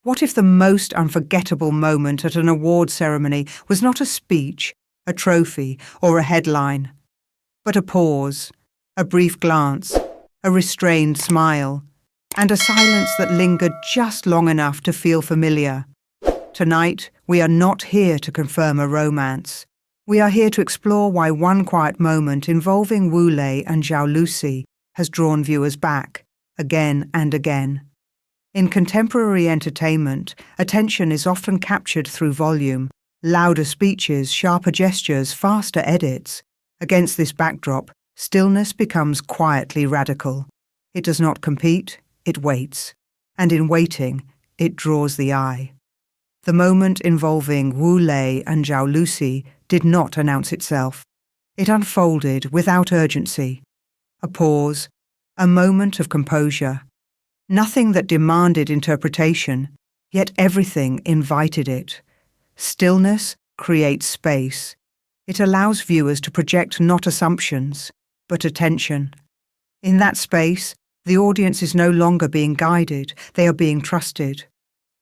What if the most unforgettable moment at an award ceremony was not a speech, a trophy, or a headline, but a pause, a brief glance, a restrained smile, and a silence that lingered just long enough to feel familiar? Tonight, we are not here to confirm a romance. We are here to explore why one quiet moment involving Wu Lei and Zhao Lusi has drawn viewers back, again and again. In contemporary entertainment, attention is often captured through volume, louder speeches, sharper gestures, faster edits. Against this backdrop, Stillness becomes quietly radical. It does not compete, it waits. And in waiting, it draws the eye. The moment involving Wu Lei and Zhao Lusi did not announce itself. It unfolded without urgency. A pause, a moment of composure. Nothing that demanded interpretation, yet everything invited it. Stillness creates space. It allows viewers to project not assumptions, but attention. In that space, the audience is no longer being guided, they are being trusted.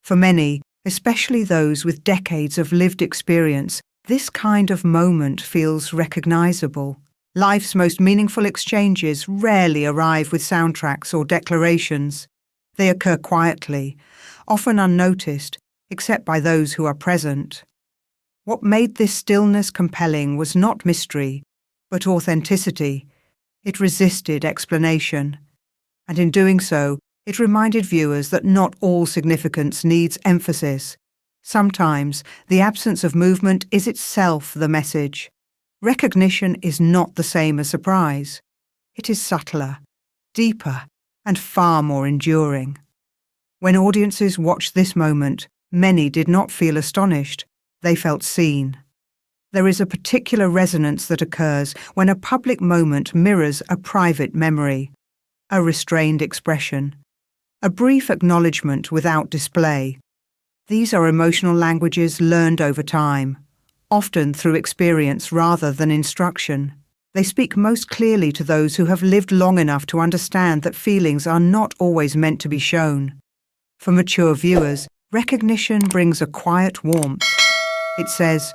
For many, especially those with decades of lived experience, this kind of moment feels recognizable. Life's most meaningful exchanges rarely arrive with soundtracks or declarations. They occur quietly, often unnoticed, except by those who are present. What made this stillness compelling was not mystery, but authenticity. It resisted explanation. And in doing so, it reminded viewers that not all significance needs emphasis. Sometimes, the absence of movement is itself the message. Recognition is not the same as surprise. It is subtler, deeper, and far more enduring. When audiences watched this moment, many did not feel astonished. They felt seen. There is a particular resonance that occurs when a public moment mirrors a private memory, a restrained expression, a brief acknowledgement without display. These are emotional languages learned over time, often through experience rather than instruction. They speak most clearly to those who have lived long enough to understand that feelings are not always meant to be shown. For mature viewers, recognition brings a quiet warmth. It says,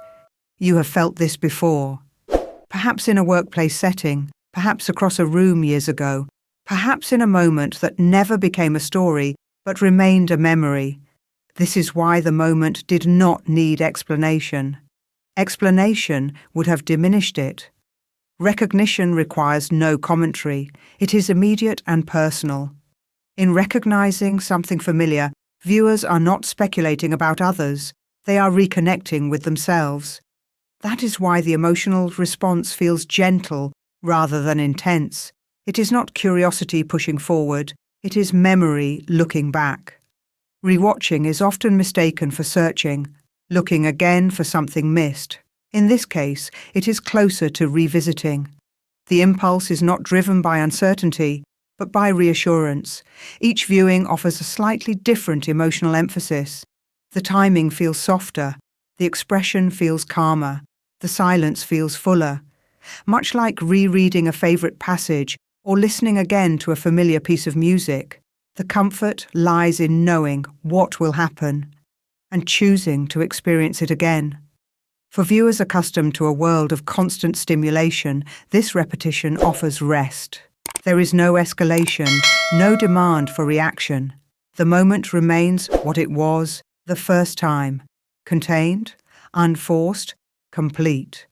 "You have felt this before." Perhaps in a workplace setting, perhaps across a room years ago, perhaps in a moment that never became a story but remained a memory. This is why the moment did not need explanation. Explanation would have diminished it. Recognition requires no commentary. It is immediate and personal. In recognizing something familiar, viewers are not speculating about others. They are reconnecting with themselves. That is why the emotional response feels gentle rather than intense. It is not curiosity pushing forward. It is memory looking back. Rewatching is often mistaken for searching, looking again for something missed. In this case, it is closer to revisiting. The impulse is not driven by uncertainty, but by reassurance. Each viewing offers a slightly different emotional emphasis. The timing feels softer, the expression feels calmer, the silence feels fuller. Much like rereading a favourite passage or listening again to a familiar piece of music, the comfort lies in knowing what will happen and choosing to experience it again. For viewers accustomed to a world of constant stimulation, this repetition offers rest. There is no escalation, no demand for reaction. The moment remains what it was the first time, contained, unforced, complete.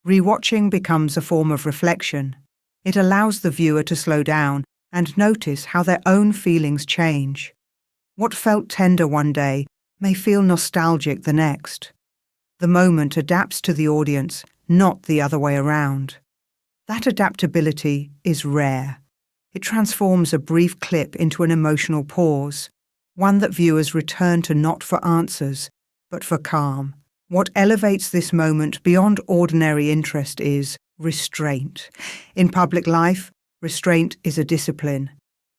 Rewatching becomes a form of reflection. It allows the viewer to slow down and notice how their own feelings change. What felt tender one day may feel nostalgic the next. The moment adapts to the audience, not the other way around. That adaptability is rare. It transforms a brief clip into an emotional pause, one that viewers return to not for answers, but for calm. What elevates this moment beyond ordinary interest is restraint. In public life, restraint is a discipline.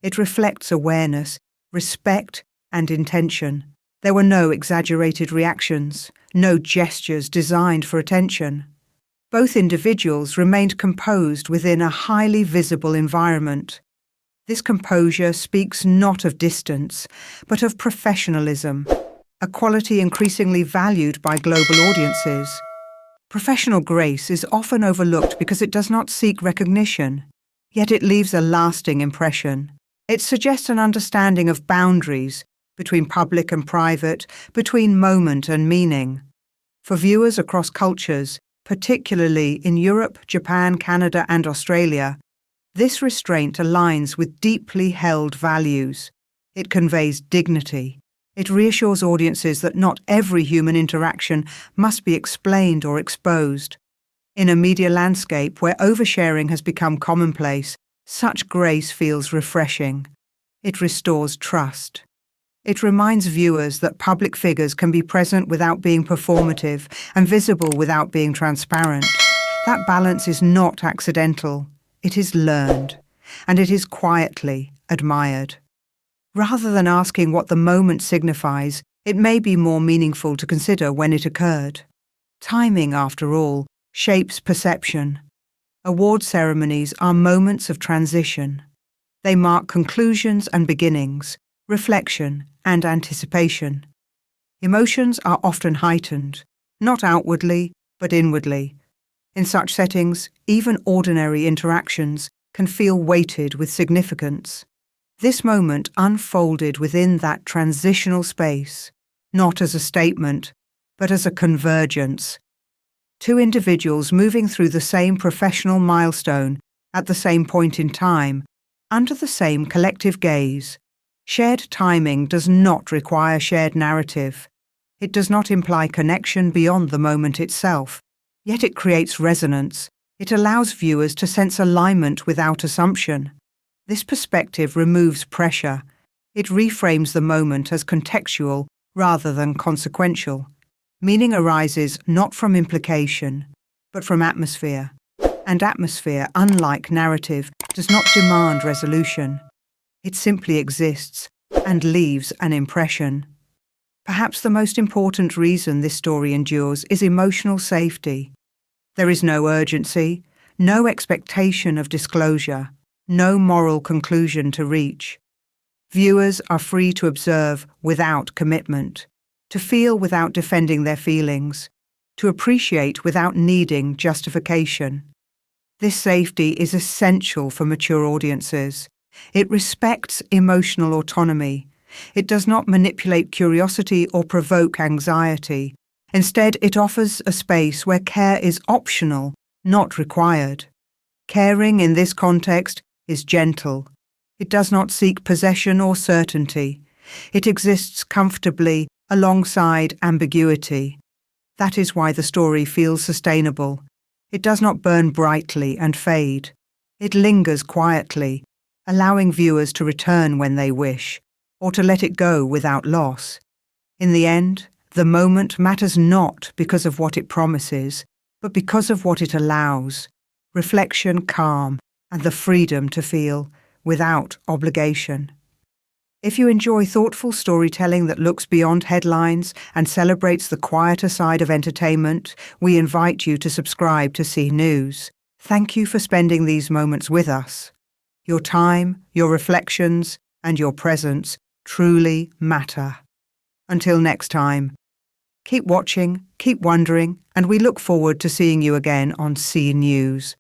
It reflects awareness, respect, and intention. There were no exaggerated reactions, no gestures designed for attention. Both individuals remained composed within a highly visible environment. This composure speaks not of distance, but of professionalism, a quality increasingly valued by global audiences. Professional grace is often overlooked because it does not seek recognition, yet it leaves a lasting impression. It suggests an understanding of boundaries between public and private, between moment and meaning. For viewers across cultures, particularly in Europe, Japan, Canada, and Australia, this restraint aligns with deeply held values. It conveys dignity. It reassures audiences that not every human interaction must be explained or exposed. In a media landscape where oversharing has become commonplace, such grace feels refreshing. It restores trust. It reminds viewers that public figures can be present without being performative and visible without being transparent. That balance is not accidental. It is learned, and it is quietly admired. Rather than asking what the moment signifies, it may be more meaningful to consider when it occurred. Timing, after all, shapes perception. Award ceremonies are moments of transition. They mark conclusions and beginnings, reflection and anticipation. Emotions are often heightened, not outwardly, but inwardly. In such settings, even ordinary interactions can feel weighted with significance. This moment unfolded within that transitional space, not as a statement, but as a convergence. Two individuals moving through the same professional milestone at the same point in time, under the same collective gaze. Shared timing does not require shared narrative. It does not imply connection beyond the moment itself, yet it creates resonance. It allows viewers to sense alignment without assumption. This perspective removes pressure. It reframes the moment as contextual rather than consequential. Meaning arises not from implication, but from atmosphere. And atmosphere, unlike narrative, does not demand resolution. It simply exists and leaves an impression. Perhaps the most important reason this story endures is emotional safety. There is no urgency, no expectation of disclosure, no moral conclusion to reach. Viewers are free to observe without commitment, to feel without defending their feelings, to appreciate without needing justification. This safety is essential for mature audiences. It respects emotional autonomy. It does not manipulate curiosity or provoke anxiety. Instead, it offers a space where care is optional, not required. Caring in this context is gentle. It does not seek possession or certainty. It exists comfortably alongside ambiguity. That is why the story feels sustainable. It does not burn brightly and fade. It lingers quietly, allowing viewers to return when they wish, or to let it go without loss. In the end, the moment matters not because of what it promises, but because of what it allows. Reflection, calm, and the freedom to feel without obligation. If you enjoy thoughtful storytelling that looks beyond headlines and celebrates the quieter side of entertainment, we invite you to subscribe to CNNEWS. Thank you for spending these moments with us. Your time, your reflections, and your presence truly matter. Until next time, keep watching, keep wondering, and we look forward to seeing you again on CNNEWS.